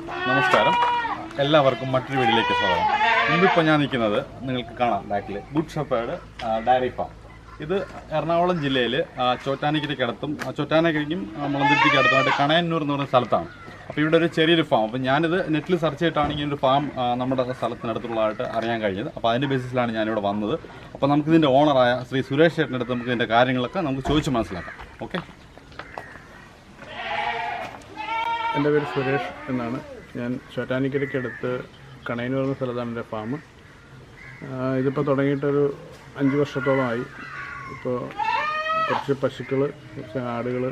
നമസ്കാരം, എല്ലാവർക്കും മറ്റൊരു വീഡിയോയിലേക്ക് സ്വാഗതം. ഇന്നിപ്പോൾ ഞാൻ നിൽക്കുന്നത് നിങ്ങൾക്ക് കാണാം ബാക്കിൽ ഗുഡ് ഷെപ്പേർഡ് ഡയറി ഫാം. ഇത് എറണാകുളം ജില്ലയിൽ ചോറ്റാനിക്കരയ്ക്കടുത്തും ചോറ്റാനിക്കരയ്ക്കും മുളന്തിരിക്കടുത്തുമായിട്ട് കണയന്നൂർ എന്ന് പറയുന്ന സ്ഥലത്താണ്. അപ്പോൾ ഇവിടെ ഒരു ചെറിയൊരു ഫാം. അപ്പോൾ ഞാനിത് നെറ്റിൽ സെർച്ച് ചെയ്തിട്ടാണ് ഇങ്ങനെ ഒരു ഫാം നമ്മുടെ സ്ഥലത്തിനടുത്തുള്ളതായിട്ട് അറിയാൻ കഴിഞ്ഞത്. അപ്പോൾ അതിൻ്റെ ബേസിസിലാണ് ഞാനിവിടെ വന്നത്. അപ്പോൾ നമുക്കിതിൻ്റെ ഓണറായ ശ്രീ സുരേഷ് ചേട്ടൻ്റെ അടുത്ത് നമുക്ക് ഇതിൻ്റെ കാര്യങ്ങളൊക്കെ നമുക്ക് ചോദിച്ച് മനസ്സിലാക്കാം. ഓക്കെ, എൻ്റെ പേര് സുരേഷ് എന്നാണ്. ഞാൻ ചോറ്റാനിക്കരയ്ക്കടുത്ത് കണയന്നൂർ എന്ന സ്ഥലത്താണ് എൻ്റെ ഫാം. ഇതിപ്പോൾ തുടങ്ങിയിട്ടൊരു 5 വർഷത്തോളമായി. ഇപ്പോൾ കുറച്ച് പശുക്കൾ, കുറച്ച് ആടുകൾ,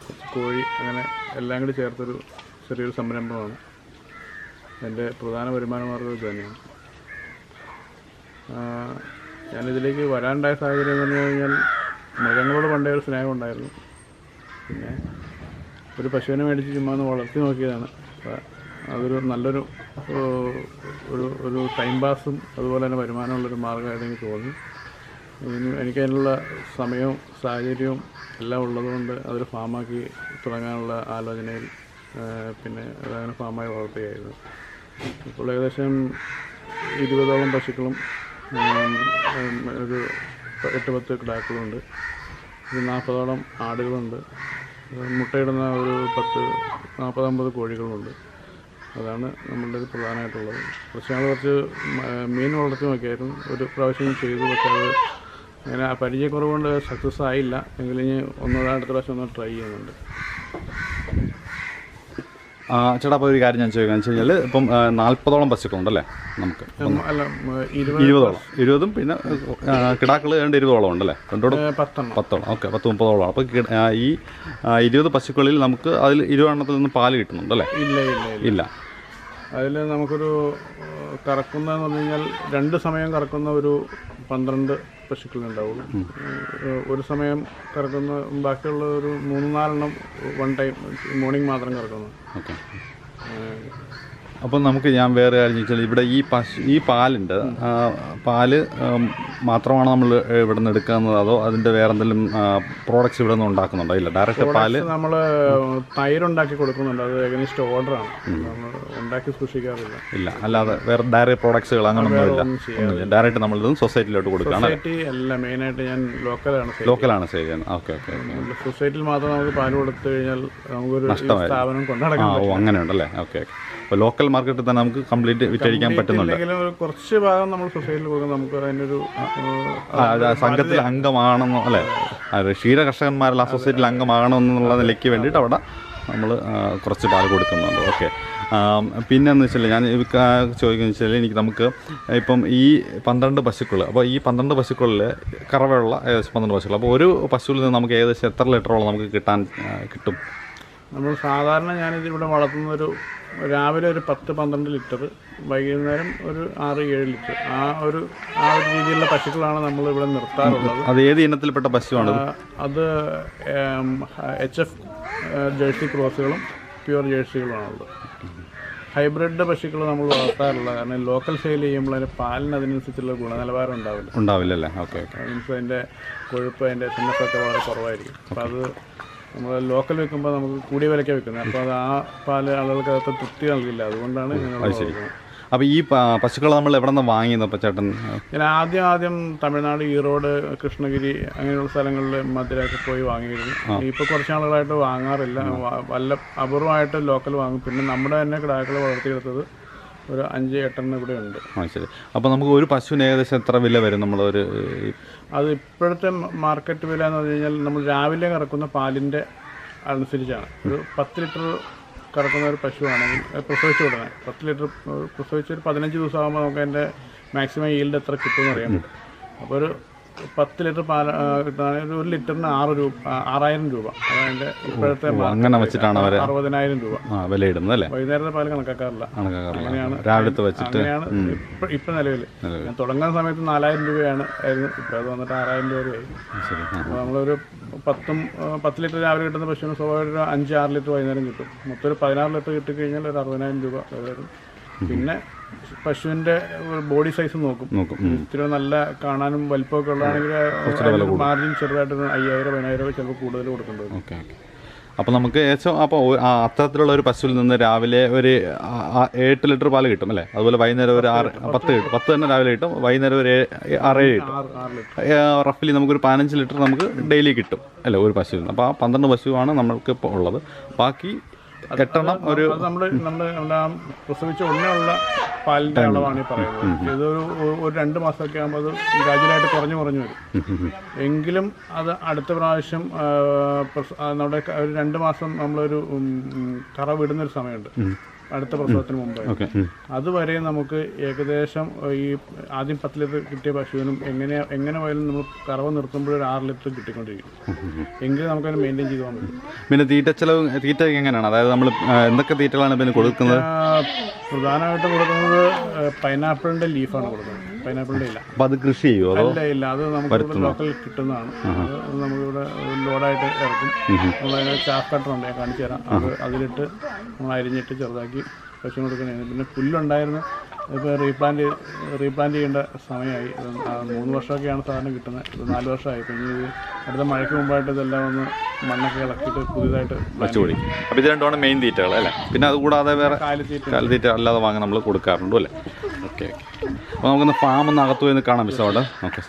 കുറച്ച് കോഴി, അങ്ങനെ എല്ലാം കൂടി ചേർത്തൊരു ചെറിയൊരു സംരംഭമാണ്. എൻ്റെ പ്രധാന വരുമാന മാർഗ്ഗം ഇത് തന്നെയാണ്. ഞാനിതിലേക്ക് വരാനുണ്ടായ സാഹചര്യം എന്ന് പറഞ്ഞു കഴിഞ്ഞാൽ മൃഗങ്ങളോട് പണ്ടേ ഒരു സ്നേഹം ഉണ്ടായിരുന്നു. പിന്നെ ഒരു പശുവിനെ മേടിച്ച് ചുമ്മാ ഒന്ന് വളർത്തി നോക്കിയതാണ്. അതൊരു നല്ലൊരു ഒരു ടൈം പാസും അതുപോലെ തന്നെ വരുമാനമുള്ളൊരു മാർഗ്ഗമായിട്ട് എനിക്ക് തോന്നി. എനിക്കതിനുള്ള സമയവും സാഹചര്യവും എല്ലാം ഉള്ളതുകൊണ്ട് അതൊരു ഫാമാക്കി തുടങ്ങാനുള്ള ആലോചനയിൽ പിന്നെ അതങ്ങനെ ഫാമായി വളർത്തുകയായിരുന്നു. ഇപ്പോൾ ഏകദേശം 20ഓളം പശുക്കളും ഒരു 8-10 കിടാക്കളുണ്ട്. ഒരു 40ഓളം ആടുകളുണ്ട്. മുട്ടയിടുന്ന ഒരു 40-50 കോഴികളുമുണ്ട്. അതാണ് നമ്മളുടെ ഒരു പ്രധാനമായിട്ടുള്ളത്. പക്ഷേ ഞങ്ങൾ കുറച്ച് മീൻ വളർത്തി നോക്കിയായിരുന്നു. ഒരു പ്രാവശ്യം ചെയ്തു, പക്ഷേ അത് അങ്ങനെ ആ പരിചയക്കുറവ് കൊണ്ട് സക്സസ് ആയില്ല. എങ്കിലും ഇനി അടുത്ത പ്രാവശ്യം ഒന്ന് ട്രൈ ചെയ്യുന്നുണ്ട്. ചേട്ടാ, അപ്പോൾ ഒരു കാര്യം ഞാൻ ചോദിക്കാന്ന് വെച്ച് കഴിഞ്ഞാൽ ഇപ്പം 40ഓളം പശുക്കളുണ്ടല്ലേ നമുക്ക്? അല്ല, 20ഉം പിന്നെ കിടാക്കൾ 20ഓളം ഉണ്ടല്ലേ? 10ഓളം. ഓക്കെ, 10-30ഓളം. അപ്പോൾ ഈ 20 പശുക്കളിൽ നമുക്ക് അതിൽ 20 എണ്ണത്തിൽ നിന്ന് പാല് കിട്ടുന്നുണ്ടല്ലേ? ഇല്ല. അതിൽ നമുക്കൊരു കറക്കുന്നതെന്ന് പറഞ്ഞു കഴിഞ്ഞാൽ 2 സമയം കറക്കുന്ന ഒരു 12 പശുക്കളുണ്ടാവുള്ളൂ. ഒരു സമയം കറക്കുന്ന ബാക്കിയുള്ള ഒരു 3-4 എണ്ണം വൺ ടൈം മോർണിംഗ് മാത്രം കറക്കുന്നു. ഓക്കെ. അപ്പം നമുക്ക് ഞാൻ വേറെ കാര്യം ചോദിച്ചാൽ ഇവിടെ ഈ പാലിൻ്റെ പാല് മാത്രമാണ് നമ്മൾ ഇവിടെ നിന്ന് എടുക്കുന്നത്, അതോ അതിൻ്റെ വേറെ എന്തെങ്കിലും പ്രോഡക്റ്റ്സ് ഇവിടെ നിന്ന് ഉണ്ടാക്കുന്നുണ്ടോ? ഇല്ല, ഡയറക്റ്റ് പാല് നമ്മൾ തൈരുണ്ടാക്കി കൊടുക്കുന്നുണ്ട്. അത് ഏകദേശം ഓർഡറാണ്, നമ്മൾ ഉണ്ടാക്കി സൂക്ഷിക്കാറില്ല. ഇല്ല, അല്ലാതെ വേറെ ഡയറി പ്രോഡക്ട്സുകൾ അങ്ങനെയൊന്നുമില്ല. ഡയറക്റ്റ് നമ്മളിത് സൊസൈറ്റിയിലോട്ട് കൊടുക്കുകയാണ്. സൊസൈറ്റി അല്ല, മെയിനായിട്ട് ഞാൻ ലോക്കലാണ് സെയിൽ ചെയ്യുന്നത്. ഓക്കെ. സൊസൈറ്റിയിൽ മാത്രം നമുക്ക് പാല് കൊടുത്തു കഴിഞ്ഞാൽ നമുക്കൊരു സ്ഥാപനം കൊണ്ടുനടക്കാൻ അങ്ങനെയുണ്ടല്ലേ? ഓക്കെ. അപ്പോൾ ലോക്കൽ മാർക്കറ്റിൽ തന്നെ നമുക്ക് കംപ്ലീറ്റ് വിറ്റഴിക്കാൻ പറ്റുന്നുണ്ട്. കുറച്ച് ഭാഗം നമ്മൾ സൊസൈറ്റിയിൽ കൊടുക്കും. നമുക്ക് അതിനൊരു സംഘത്തിൽ അംഗമാണെന്നോ അല്ലേ, ക്ഷീര കർഷകന്മാരെല്ലാം സൊസൈറ്റിയിൽ അംഗമാകണമെന്നുള്ള നിലയ്ക്ക് വേണ്ടിയിട്ട് അവിടെ നമ്മൾ കുറച്ച് പാൽ കൊടുക്കുന്നുണ്ട്. ഓക്കെ. പിന്നെയെന്ന് വെച്ചാൽ ഞാൻ ചോദിക്കുന്നത് വെച്ചാൽ നമുക്ക് ഇപ്പം ഈ 12 പശുക്കൾ, അപ്പോൾ ഈ 12 പശുക്കളിൽ കറവയുള്ള ഏകദേശം 12 പശുക്കൾ, അപ്പോൾ ഒരു പശുവിൽ നിന്ന് നമുക്ക് ഏകദേശം എത്ര ലിറ്ററോളം നമുക്ക് കിട്ടും? നമ്മൾ സാധാരണ ഞാനിത് ഇവിടെ വളർത്തുന്നൊരു രാവിലെ ഒരു 10-12 ലിറ്റർ, വൈകുന്നേരം ഒരു 6-7 ലിറ്റർ. ആ ഒരു രീതിയിലുള്ള പശുക്കളാണ് നമ്മൾ ഇവിടെ നിർത്താറുള്ളത്. അത് ഏത് ഇനത്തിൽപ്പെട്ട പശുവാണ്? അത് HF ജേഴ്സി ക്രോസുകളും പ്യുവർ ജേഴ്സികളുമാണുള്ളത്. ഹൈബ്രിഡ് പശുക്കൾ നമ്മൾ വളർത്താറില്ല, കാരണം ലോക്കൽ സെയിൽ ചെയ്യുമ്പോൾ അതിന് പാലിന് അതിനനുസരിച്ചുള്ള ഗുണനിലവാരം ഉണ്ടാവില്ലല്ലേ? ഓക്കെ. മീൻസ് അതിൻ്റെ കൊഴുപ്പ്, അതിൻ്റെ തിന്നപ്പൊക്കെ വളരെ കുറവായിരിക്കും. അപ്പോൾ അത് നമ്മൾ ലോക്കൽ വെക്കുമ്പോൾ നമുക്ക് കൂടിയ വിലയ്ക്ക് വെക്കുന്നത്. അപ്പോൾ അത് ആ പാല് ആളുകൾക്ക് അകത്ത് തൃപ്തി നൽകില്ല. അതുകൊണ്ടാണ് ഞങ്ങൾ. അപ്പോൾ ഈ പശുക്കൾ നമ്മൾ എവിടെ നിന്ന് വാങ്ങിയെന്നപ്പോൾ ചേട്ടൻ? ഞാൻ ആദ്യം തമിഴ്നാട്, ഈറോഡ്, കൃഷ്ണഗിരി അങ്ങനെയുള്ള സ്ഥലങ്ങളിൽ മധുരമൊക്കെ പോയി വാങ്ങിയിരുന്നു. ഇപ്പോൾ കുറച്ച് നാളുകളായിട്ട് വാങ്ങാറില്ല. വല്ല അപൂർവമായിട്ട് ലോക്കൽ വാങ്ങും. പിന്നെ നമ്മുടെ തന്നെ കിടാക്കൾ വളർത്തിയെടുത്തത് ഒരു 5-8 എണ്ണം ഇവിടെ ഉണ്ട്. ശരി. അപ്പോൾ നമുക്ക് ഒരു പശുവിന് ഏകദേശം എത്ര വില വരും? നമ്മളൊരു അത് ഇപ്പോഴത്തെ മാർക്കറ്റ് വില എന്ന് പറഞ്ഞു കഴിഞ്ഞാൽ നമ്മൾ രാവിലെ കറക്കുന്ന പാലിൻ്റെ അനുസരിച്ചാണ്. ഒരു 10 ലിറ്റർ കറക്കുന്ന ഒരു പശുവാണെങ്കിൽ പ്രസവിച്ച ഉടനെ 10 ലിറ്റർ പ്രസവിച്ച് ഒരു 15 ദിവസം ആകുമ്പോൾ നമുക്ക് അതിൻ്റെ മാക്സിമം ഈൽഡ് എത്ര കിട്ടുമെന്ന് അറിയാൻ പറ്റും. അപ്പോൾ ഒരു 10 ലിറ്റർ പാൽ കിട്ടുകയാണെങ്കിൽ ഒരു ലിറ്ററിന് 6,000 രൂപ. അതതിൻ്റെ ഇപ്പോഴത്തെ അങ്ങനെ വെച്ചിട്ടാണ് 60,000 രൂപ വിലയിടുന്നത് അല്ലേ? വൈകുന്നേരത്തെ പാൽ കണക്കാക്കാറില്ല. അങ്ങനെയാണ് രാവിലത്തെ വെച്ചിട്ട്. അങ്ങനെയാണ് ഇപ്പം നിലവിൽ. ഞാൻ തുടങ്ങുന്ന സമയത്ത് 4,000 രൂപയാണ് ആയിരുന്നു. ഇപ്പോൾ അത് വന്നിട്ട് 6,000 രൂപയായി. അപ്പോൾ നമ്മളൊരു 10 ലിറ്റർ രാവിലെ കിട്ടുന്ന പശുവിന് സ്വാഭാവിക ഒരു 5-6 ലിറ്റർ വൈകുന്നേരം കിട്ടും. മൊത്തം ഒരു 16 ലിറ്റർ കിട്ടിക്കഴിഞ്ഞാൽ ഒരു 60,000 രൂപ വരും. പിന്നെ പശുവിൻ്റെ ബോഡി സൈസ് നോക്കും. ഇത്തിരി നല്ല കാണാനും വലിപ്പമൊക്കെ ഉള്ളതാണെങ്കിൽ മാർജിൻ ചെറുതായിട്ട് 5,000-10,000 ചിലപ്പോൾ കൂടുതൽ കൊടുക്കേണ്ടി വരും. അപ്പോൾ നമുക്ക് ഏകദേശം അപ്പോൾ അത്തരത്തിലുള്ള ഒരു പശുവിൽ നിന്ന് രാവിലെ ഒരു 8 ലിറ്റർ പാല് കിട്ടും അല്ലേ? അതുപോലെ വൈകുന്നേരം ഒരു 10 കിട്ടും. 10 തന്നെ രാവിലെ കിട്ടും, വൈകുന്നേരം ഒരു 6 കിട്ടും. റഫ്ലി നമുക്കൊരു 15 ലിറ്റർ നമുക്ക് ഡെയിലി കിട്ടും അല്ലേ ഒരു പശുവിൽ നിന്ന്. അപ്പോൾ ആ 12 പശുവാണ് നമ്മൾക്ക് ഇപ്പോൾ ഉള്ളത്. ബാക്കി 8 ഒരു നമ്മൾ പ്രസവിച്ച ഉള്ള പാലിൻ്റെ അളവാണ് ഈ പറയുന്നത്. ഇതൊരു 2 മാസമൊക്കെ ആകുമ്പോൾ അത് ഗ്രാജുവലായിട്ട് കുറഞ്ഞു വരും. എങ്കിലും അത് അടുത്ത പ്രാവശ്യം നമ്മുടെ ഒരു 2 മാസം നമ്മളൊരു കറ വിടുന്നൊരു സമയമുണ്ട് അടുത്ത പ്രസവത്തിന് മുമ്പ്. അതുവരെ നമുക്ക് ഏകദേശം ഈ ആദ്യം 10 ലിറ്റർ കിട്ടിയ പശുവിനും എങ്ങനെ പോയാലും നമ്മൾ കറവ നിർത്തുമ്പോൾ ഒരു 6 ലിറ്റർ കിട്ടിക്കൊണ്ടിരിക്കും. എങ്കിലും നമുക്കത് മെയിൻറ്റെയിൻ ചെയ്ത് പോകാൻ പറ്റും. പിന്നെ തീറ്റ എങ്ങനെയാണ്? അതായത് നമ്മൾ എന്തൊക്കെ തീറ്റകളാണ് പിന്നെ കൊടുക്കുന്നത്? പ്രധാനമായിട്ട് കൊടുക്കുന്നത് പൈനാപ്പിളിൻ്റെ ലീഫാണ് കൊടുക്കുന്നത്. പൈനാപ്പിളിൻ്റെ ഇല്ല. അപ്പോൾ അത് കൃഷി ചെയ്യുമോ? ഇല്ല, അത് നമുക്ക് ലോക്കൽ കിട്ടുന്നതാണ്. അത് നമുക്കിവിടെ ലോഡായിട്ട് ഇറക്കും. നമ്മളതിന് ചാക്ക് കട്ടറുണ്ട്, ഞാൻ കാണിച്ചു തരാം. അതിലിട്ട് നമ്മൾ അരിഞ്ഞിട്ട് ചെറുതാക്കി പശു കൊടുക്കണേ. പിന്നെ പുല്ലുണ്ടായിരുന്നു, ഇപ്പോൾ റീപ്ലാന്റ് ചെയ്യേണ്ട സമയമായി. 3 വർഷമൊക്കെയാണ് സാധാരണ കിട്ടുന്നത്. ഇത് 4 വർഷമായി. പിന്നെ ഇത് അടുത്ത മഴയ്ക്ക് മുമ്പായിട്ട് ഇതെല്ലാം ഒന്ന് മണ്ണൊക്കെ ഇളക്കിയിട്ട് പുതിയതായിട്ട് വെച്ചുകൂടി. അപ്പോൾ ഇത് രണ്ടുമാണ് മെയിൻ തീറ്റകൾ അല്ലേ? പിന്നെ അതുകൂടാതെ വേറെ കാലിത്തീറ്റ അല്ലാതെ വാങ്ങാൻ നമ്മൾ കൊടുക്കാറുണ്ടോ അല്ലേ? ഓക്കെ. അപ്പോൾ നമുക്കൊന്ന് ഫാം ഒന്ന് അകത്തു പോയി കാണാം വിശദമായിട്ട്. ഓക്കെ.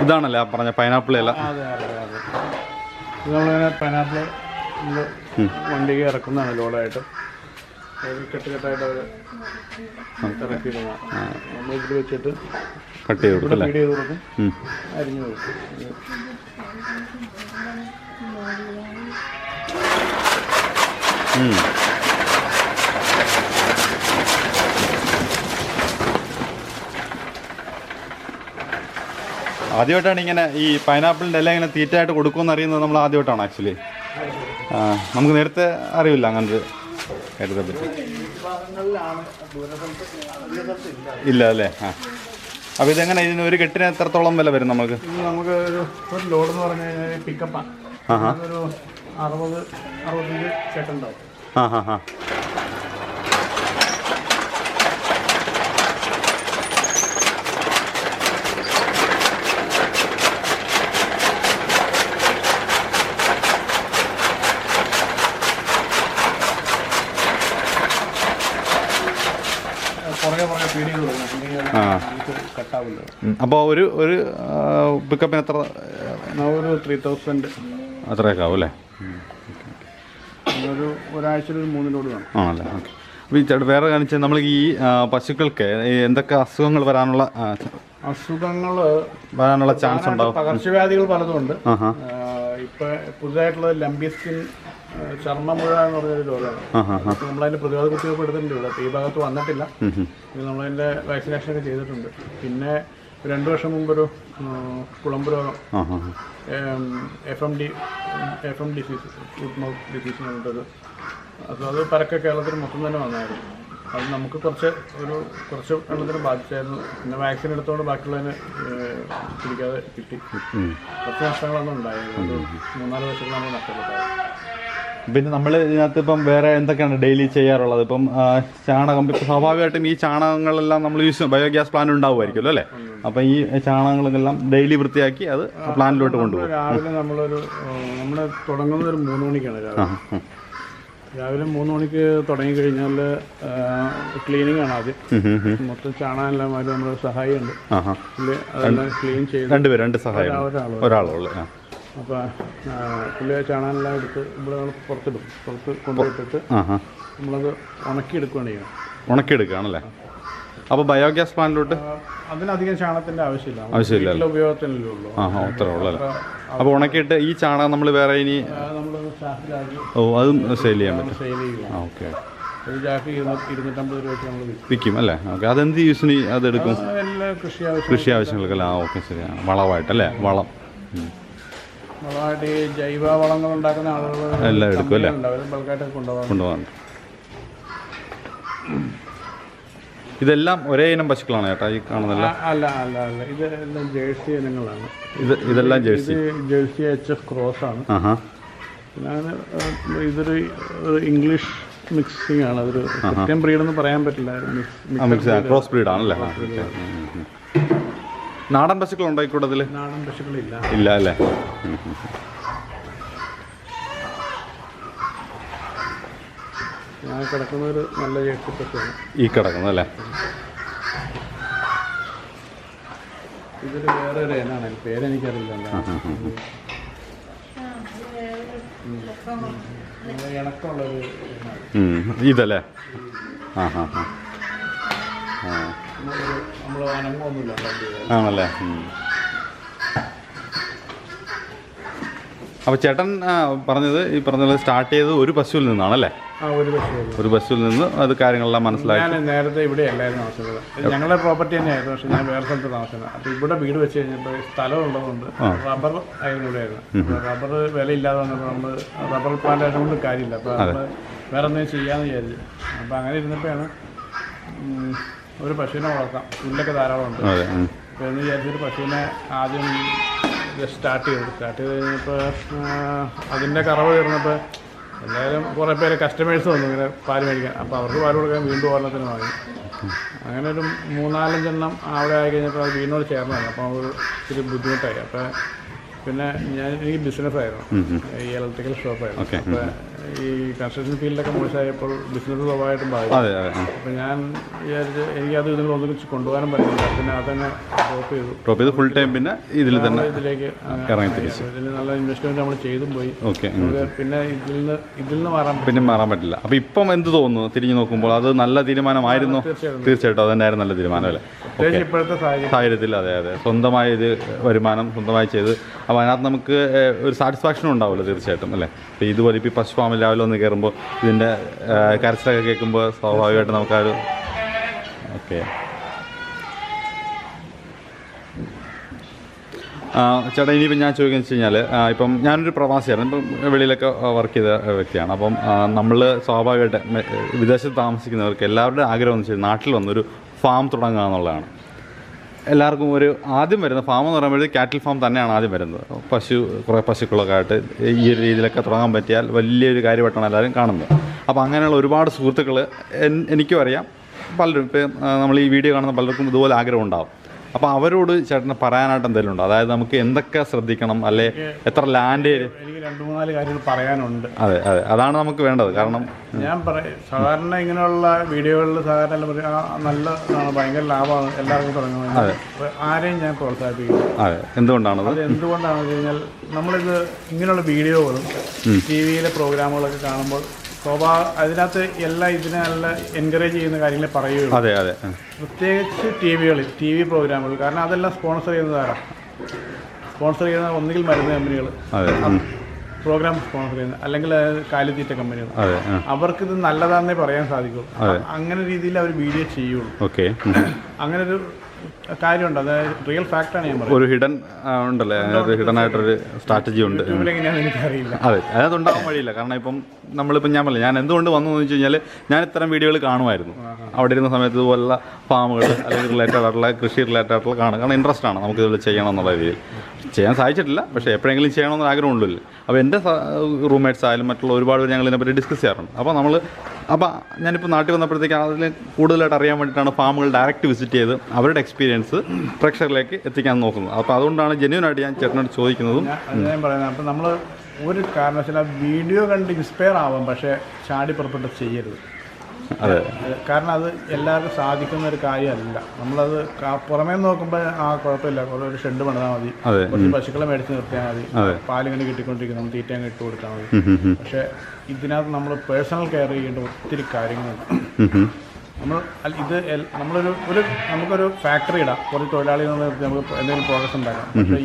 ഇതാണല്ലേ ആ പറഞ്ഞ പൈനാപ്പിൾ ഇല? നമ്മളിങ്ങനെ പൈനാപ്പിൾ വണ്ടിക്ക് ഇറക്കുന്നതാണ് ലോഡായിട്ട്. കെട്ടായിട്ട് അവർ ഇറക്കിയിടുന്നതാണ്. നമ്മളിതിൽ വെച്ചിട്ട് കട്ട് ചെയ്ത് കൊടുക്കും, ഫീഡ് ചെയ്ത് കൊടുക്കും, അരിഞ്ഞു കൊടുക്കും. ആദ്യമായിട്ടാണ് ഇങ്ങനെ ഈ പൈനാപ്പിളിൻ്റെ എല്ലാം ഇങ്ങനെ തീറ്റയായിട്ട് കൊടുക്കുമെന്ന് അറിയുന്നത് നമ്മൾ ആദ്യമായിട്ടാണ് ആക്ച്വലി. നമുക്ക് നേരത്തെ അറിയില്ല അങ്ങനത്തെ കാര്യത്തെ പറ്റി. ഇല്ല അല്ലേ? അപ്പോൾ ഇതെങ്ങനെ ഇതിന് ഒരു കെട്ടിന് എത്രത്തോളം വില വരും നമുക്ക്? നമുക്ക് ഒരു ലോഡ് എന്ന് പറഞ്ഞു കഴിഞ്ഞാൽ പിക്കപ്പാണ്. ഒരു 60-65 ചേട്ടുണ്ടാവും. അപ്പോൾ ഒരു പിക്കപ്പിന് എത്ര? ഒരു 3000 അത്രയൊക്കെ ആവും അല്ലേ? ഒരാഴ്ചയിൽ ഒരു 3 ലോഡ് വേണം. ആണല്ലേ? ഓക്കെ. അപ്പോൾ ഈ ചേട്ടൻ വേറെ കാണിച്ചാൽ നമ്മൾ ഈ പശുക്കൾക്ക് എന്തൊക്കെ അസുഖങ്ങൾ വരാനുള്ള ചാൻസ് ഉണ്ടാവും? പകർച്ചവ്യാധികൾ പലതും ഉണ്ട്. ഇപ്പം പുതുതായിട്ടുള്ളത് ലംബി സ്കിൻ ചർമ്മമുഴ എന്ന് പറഞ്ഞൊരു രോഗമാണ്. നമ്മളതിൻ്റെ പ്രതിരോധ കുത്തിവയ്പ്പ് എടുത്തിട്ടുണ്ട് ഇവിടെ. ഈ ഭാഗത്ത് വന്നിട്ടില്ല. നമ്മളതിൻ്റെ വാക്സിനേഷനൊക്കെ ചെയ്തിട്ടുണ്ട്. പിന്നെ 2 വർഷം മുമ്പൊരു കുളമ്പ് രോഗം, FM disease, food mouth disease എന്ന് പറഞ്ഞിട്ടത്. അത് പരക്കെ കേരളത്തിൽ മൊത്തം തന്നെ വന്നായിരുന്നു. അത് നമുക്ക് കുറച്ച് എണ്ണത്തിന് ബാധിച്ചായിരുന്നു. പിന്നെ വാക്സിൻ എടുത്തുകൊണ്ട് ബാക്കിയുള്ളതിന് പിടിക്കാതെ കിട്ടി. കുറച്ച് നഷ്ടങ്ങളൊന്നും ഉണ്ടായിരുന്നു. 3-4 വർഷത്തിൽ നമ്മൾ നഷ്ടപ്പെട്ടായിരുന്നു. പിന്നെ നമ്മൾ ഇതിനകത്ത് ഇപ്പം വേറെ എന്തൊക്കെയാണ് ഡെയിലി ചെയ്യാറുള്ളത്? ഇപ്പം ചാണകം, ഇപ്പം സ്വാഭാവികമായിട്ടും ഈ ചാണകങ്ങളെല്ലാം നമ്മൾ ബയോഗ്യാസ് പ്ലാന്റ് ഉണ്ടാവുമായിരിക്കുമല്ലോ അല്ലേ? അപ്പം ഈ ചാണകങ്ങളെല്ലാം ഡെയിലി വൃത്തിയാക്കി അത് പ്ലാന്റിലോട്ട് കൊണ്ടുപോകും. രാവിലെ നമ്മൾ തുടങ്ങുന്നത് ഒരു 3 മണിക്കാണ്. രാവിലെ 3 മണിക്ക് തുടങ്ങിക്കഴിഞ്ഞാൽ ക്ലീനിങ് ആണ് ആദ്യം. മൊത്തം ചാണകമെല്ലാം ആരും നമ്മുടെ സഹായിയുണ്ട്. അതെല്ലാം ക്ലീൻ ചെയ്ത് 2 പേര് 2 സഹായം, ഒരാളുള്ളൂ. അപ്പോൾ പുള്ളി ചാണകമെല്ലാം എടുത്ത് ഇവിടെ നമ്മൾ പുറത്ത് കൊണ്ടുപോയിട്ടിട്ട് നമ്മളത് ഉണക്കിയെടുക്കുകയാണ് ചെയ്യുന്നത്. ഉണക്കിയെടുക്കുകയാണല്ലേ? അപ്പോൾ ബയോഗ്യാസ് പ്ലാന്റിലോട്ട് അതിനധികം ചാണകത്തിൻ്റെ ആവശ്യമില്ല, ഉപയോഗത്തിനല്ലേ ഉള്ളൂ. അത്രേ ഉള്ളൂ അല്ലേ. അപ്പോൾ ഉണക്കിയിട്ട് ഈ ചാണകം നമ്മൾ വേറെ ഇനി അതും സെയിൽ ചെയ്യാൻ പറ്റും. ഓക്കെ, ഒരു ചാക്ക് 250 രൂപയ്ക്ക് നമ്മൾ വിൽക്കും അല്ലേ. ഓക്കെ, അതെന്ത് യൂസിന് അതെടുക്കും? കൃഷി ആവശ്യങ്ങൾക്കല്ല. ഓക്കെ, ശരിയാണ്. വളമായിട്ടല്ലേ? വളമായിട്ട് ഈ ജൈവ വളങ്ങൾ ഉണ്ടാക്കുന്ന ആളുകൾ എല്ലാം എടുക്കും അല്ലേ? ബൾക്കായിട്ട് കൊണ്ടുപോകാറുണ്ട്. ഇതെല്ലാം ഒരേ ഇനം പശുക്കളാണ് ചേട്ടാ ഈ കാണുന്നില്ല? അല്ല, ഇതെല്ലാം ജേഴ്സി ഇനങ്ങളാണ്. ഇതെല്ലാം ജേഴ്സി HF ക്രോസ് ആണ്. പിന്നെ ഇതൊരു ഇംഗ്ലീഷ് മിക്സിംഗ് ആണ്. അതൊരു സത്യം ബ്രീഡെന്ന് പറയാൻ പറ്റില്ല, ക്രോസ് ബ്രീഡ് ആണല്ലേ. നാടൻ പശുക്കൾ ഉണ്ടായിക്കൂടതിൽ? നാടൻ പശുക്കളില്ല. ഇല്ല അല്ലേ. ഞാൻ കിടക്കുന്നൊരു നല്ല ജേഴ്സി പശുവാണ് ഈ കിടക്കുന്നല്ലേ. ഇതൊരു വേറെ ഒരു ഇനാണ്, പേരെനിക്കറിയില്ല. ഇണക്കമുള്ളൊരു ഇതല്ലേ. നമ്മൾ അനങ്ങൊന്നുമില്ല ആണല്ലേ. അപ്പോൾ ചേട്ടൻ പറഞ്ഞത് സ്റ്റാർട്ട് ചെയ്തത് ഒരു പശുവിൽ നിന്നാണല്ലേ? ഒരു പശുവിൽ നിന്ന് അത് കാര്യങ്ങളെല്ലാം മനസ്സിലായി. ഞാൻ നേരത്തെ ഇവിടെ അല്ലായിരുന്നു താമസിക്കുന്നത്. ഞങ്ങളുടെ പ്രോപ്പർട്ടി തന്നെയായിരുന്നു, പക്ഷേ ഞാൻ വേറെ സ്ഥലത്ത് താമസിക്കുന്നത്. അപ്പോൾ ഇവിടെ വീട് വെച്ച് കഴിഞ്ഞപ്പോൾ സ്ഥലം ഉള്ളതുകൊണ്ട് റബ്ബർ ആയിരുന്നു ഇവിടെയായിരുന്നു. റബ്ബർ വിലയില്ലാതെ വന്നപ്പോൾ നമ്മൾ റബ്ബർ പ്ലാന്റ് ആയതുകൊണ്ട് കാര്യമില്ല. അപ്പോൾ നമ്മൾ വേറെ എന്തെങ്കിലും ചെയ്യാമെന്ന് വിചാരിച്ചു. അപ്പോൾ അങ്ങനെ ഇരുന്നപ്പോഴാണ് ഒരു പശുവിനെ വളർത്താം, പുല്ലൊക്കെ ധാരാളം ഉണ്ട്. അപ്പോൾ എന്ന് വിചാരിച്ചൊരു പശുവിനെ ആദ്യം സ്റ്റാർട്ട് ചെയ്ത് കഴിഞ്ഞപ്പോൾ അതിൻ്റെ കറവ് തീർന്നപ്പോൾ എന്തായാലും കുറേ പേര് കസ്റ്റമേഴ്സ് വന്നു ഇങ്ങനെ പാല് മേടിക്കാൻ. അപ്പോൾ അവർക്ക് പാല് കൊടുക്കാൻ വീണ്ടും ഒരെണ്ണത്തിന് വാങ്ങി. അങ്ങനെ ഒരു 3-4 എണ്ണം അവിടെ ആയി കഴിഞ്ഞപ്പോൾ അത് വീടിനോട് ചേർന്നതാണ്. അപ്പോൾ അത് ഇത്തിരി ബുദ്ധിമുട്ടായി. അപ്പോൾ പിന്നെ എനിക്ക് ബിസിനസ്സായിരുന്നു, ഈ ഇലക്ട്രിക്കൽ ഷോപ്പായിരുന്നു. അപ്പോൾ ഈ കൺസ്ട്രക്ഷൻ ഫീൽഡൊക്കെ മോശമായപ്പോൾ ബിസിനസ് സ്വാഭാവികമായിട്ടും ബാധിക്കും. അപ്പോൾ ഞാൻ വിചാരിച്ച് എനിക്കത് ഇതിൽ ഒന്നിച്ച് കൊണ്ടുപോകാനും പറ്റില്ല. പിന്നെ അതന്നെ ഡ്രോപ്പ് ചെയ്തു ഫുൾ ടൈം. പിന്നെ ഇതിലേക്ക് ഇതിൽ നല്ല ഇൻവെസ്റ്റ്മെൻറ്റ് നമ്മൾ ചെയ്തും പോയി. പിന്നെ ഇതിൽ നിന്ന് മാറാൻ പറ്റില്ല. അപ്പോൾ ഇപ്പം എന്ത് തോന്നുന്നു തിരിഞ്ഞു നോക്കുമ്പോൾ? അത് നല്ല തീരുമാനമായിരുന്നു. തീർച്ചയായിട്ടും അതന്നെയായിരുന്നു നല്ല തീരുമാനം അല്ലേ ഇപ്പോഴത്തെ സാഹചര്യത്തിൽ? അതെ, സ്വന്തമായി ഇത് വരുമാനം സ്വന്തമായി ചെയ്ത് അപ്പോൾ അതിനകത്ത് നമുക്ക് ഒരു സാറ്റിസ്ഫാക്ഷനും ഉണ്ടാവുമല്ലോ തീർച്ചയായിട്ടും അല്ലേ. അപ്പോൾ ഇതുപോലെ ഇപ്പോൾ ഈ പശു ഫാമിൽ രാവിലെ വന്ന് കയറുമ്പോൾ ഇതിൻ്റെ കരച്ചിലൊക്കെ കേൾക്കുമ്പോൾ സ്വാഭാവികമായിട്ട് നമുക്കൊരു ഓക്കെ. ചേട്ടാ ഇനിയിപ്പം ഞാൻ ചോദിക്കുന്നത് വെച്ച് കഴിഞ്ഞാൽ ഇപ്പം ഞാനൊരു പ്രവാസിയാണ്, ഇപ്പം വെളിയിലൊക്കെ വർക്ക് ചെയ്ത വ്യക്തിയാണ്. അപ്പം നമ്മൾ സ്വാഭാവികമായിട്ട് വിദേശത്ത് താമസിക്കുന്നവർക്ക് എല്ലാവരുടെ ആഗ്രഹം എന്ന് വെച്ചാൽ നാട്ടിൽ വന്നൊരു ഫാം തുടങ്ങുക എന്നുള്ളതാണ്. എല്ലാവർക്കും ഒരു ആദ്യം വരുന്ന ഫാം എന്ന് പറയുമ്പോഴത്തേക്ക് കാറ്റിൽ ഫാം തന്നെയാണ് ആദ്യം വരുന്നത്. കുറേ പശുക്കളൊക്കെ ആയിട്ട് ഈ ഒരു രീതിയിലൊക്കെ തുടങ്ങാൻ പറ്റിയാൽ വലിയൊരു കാര്യമായിട്ടാണ് എല്ലാവരും കാണുന്നത്. അപ്പോൾ അങ്ങനെയുള്ള ഒരുപാട് സുഹൃത്തുക്കൾ എനിക്കും അറിയാം, പലരും ഇപ്പം നമ്മൾ ഈ വീഡിയോ കാണുന്ന പലർക്കും ഇതുപോലെ ആഗ്രഹം ഉണ്ടാകും. അപ്പോൾ അവരോട് ചേട്ടന് പറയാനായിട്ട് എന്തെങ്കിലും ഉണ്ടോ? അതായത് നമുക്ക് എന്തൊക്കെ ശ്രദ്ധിക്കണം, അല്ലെ എത്ര ലാൻഡ്? എനിക്ക് 2-3 കാര്യങ്ങൾ പറയാനുണ്ട്. അതെ, അതാണ് നമുക്ക് വേണ്ടത്. കാരണം ഞാൻ സാധാരണ ഇങ്ങനെയുള്ള വീഡിയോകളിൽ സാധാരണ എല്ലാം പറയും നല്ലതാണ്, ഭയങ്കര ലാഭമാണ്, എല്ലാവർക്കും തുടങ്ങുന്നത്. ആരെയും ഞാൻ പ്രോത്സാഹിപ്പിക്കുന്നു. എന്തുകൊണ്ടാണത്? എന്തുകൊണ്ടാണെന്ന് വെച്ച് കഴിഞ്ഞാൽ നമ്മളിത് ഇങ്ങനെയുള്ള വീഡിയോകളും TV-യിലെ പ്രോഗ്രാമുകളൊക്കെ കാണുമ്പോൾ അതിനകത്ത് എല്ലാം ഇതിനെല്ലാം എൻകറേജ് ചെയ്യുന്ന കാര്യങ്ങളെ പറയുകയുള്ളൂ. അതെ. പ്രത്യേകിച്ച് TV പ്രോഗ്രാമുകൾ. കാരണം അതെല്ലാം സ്പോൺസർ ചെയ്യുന്ന ഒന്നുകിൽ മരുന്ന് കമ്പനികൾ പ്രോഗ്രാം സ്പോൺസർ ചെയ്യുന്നത്, അല്ലെങ്കിൽ കാലിത്തീറ്റ കമ്പനികൾ. അവർക്കിത് നല്ലതാണെന്നേ പറയാൻ സാധിക്കുള്ളൂ. അങ്ങനെ രീതിയിൽ അവർ വീഡിയോ ചെയ്യുള്ളൂ. അങ്ങനെ ഒരു കാര്യമുണ്ട്, അത് റിയൽ ഫാക്റ്റാണ് ഞാൻ പറയുന്നത്. ഒരു ഹിഡൻ ഉണ്ടല്ലേ, ഹിഡൻ ആയിട്ടൊരു സ്ട്രാറ്റജി ഉണ്ട്. എങ്ങനെയാണെന്ന് എനിക്കറിയില്ല. അതെ, അതിനകത്തുണ്ടാകാൻ വഴിയില്ല. കാരണം ഇപ്പം നമ്മളിപ്പം ഞാൻ പറഞ്ഞില്ല, ഞാൻ എന്തുകൊണ്ട് വന്നു എന്ന് വെച്ച് കഴിഞ്ഞാൽ ഞാൻ ഇത്തരം വീഡിയോകൾ കാണുമായിരുന്നു. അവിടെ ഇരുന്ന സമയത്ത് ഇതുപോലുള്ള ഫാമുകൾ അല്ലെങ്കിൽ റിലേറ്റഡ് ആയിട്ടുള്ള കൃഷി റിലേറ്റഡ് ആയിട്ടുള്ള കാണും. കാരണം ഇൻട്രസ്റ്റ് ആണ് നമുക്ക് ഇതുപോലെ ചെയ്യണം എന്നുള്ള രീതിയിൽ. ചെയ്യാൻ സാധിച്ചിട്ടില്ല, പക്ഷേ എപ്പോഴെങ്കിലും ചെയ്യണമെന്ന് ആഗ്രഹമുള്ളൂ. അപ്പോൾ എൻ്റെ റൂംമേറ്റ്സ് ആയാലും മറ്റുള്ള ഒരുപാട് പേര് ഞങ്ങൾ ഇതിനെപ്പറ്റി ഡിസ്കസ് ചെയ്യാറുണ്ട്. അപ്പോൾ ഞാനിപ്പോൾ നാട്ടിൽ വന്നപ്പോഴത്തേക്ക് അതിൽ കൂടുതലായിട്ട് അറിയാൻ വേണ്ടിയിട്ടാണ് ഫാമുകൾ ഡയറക്റ്റ് വിസിറ്റ് ചെയ്ത് അവരുടെ എക്സ്പീരിയൻസ് പ്രേക്ഷകരിലേക്ക് എത്തിക്കാൻ നോക്കുന്നത്. അപ്പോൾ അതുകൊണ്ടാണ് ജെന്യൂനായിട്ട് ഞാൻ ചേട്ടനോട് ചോദിക്കുന്നതും. ഞാൻ പറയുന്നത്, അപ്പോൾ നമ്മൾ ഒരു കാരണവശാലും ആ വീഡിയോ കണ്ട് ഇൻസ്പയർ ആവാം, പക്ഷേ ചാടി പുറപ്പെട്ട് ചെയ്യരുത്. കാരണം അത് എല്ലാവർക്കും സാധിക്കുന്ന ഒരു കാര്യമല്ല. നമ്മളത് പുറമേ നോക്കുമ്പോൾ കുഴപ്പമില്ല, ഒരു ഷെഡ് പണിതാൽ മതി, കുറച്ച് പശുക്കളെ മേടിച്ച് നിർത്തിയാൽ മതി, പാലിങ്ങനെ കിട്ടിക്കൊണ്ടിരിക്കണം, തീറ്റ അങ്ങ് ഇട്ട് കൊടുത്താൽ മതി. പക്ഷേ ഇതിനകത്ത് നമ്മൾ പേഴ്സണൽ കെയർ ചെയ്യേണ്ട ഒത്തിരി കാര്യങ്ങളുണ്ട്. നമുക്കൊരു ഫാക്ടറി ഇടാം, കുറച്ച് തൊഴിലാളികൾ നിർത്തി നമുക്ക് എന്തെങ്കിലും പ്രോഗ്രസ് ഉണ്ടാക്കാം. പക്ഷേ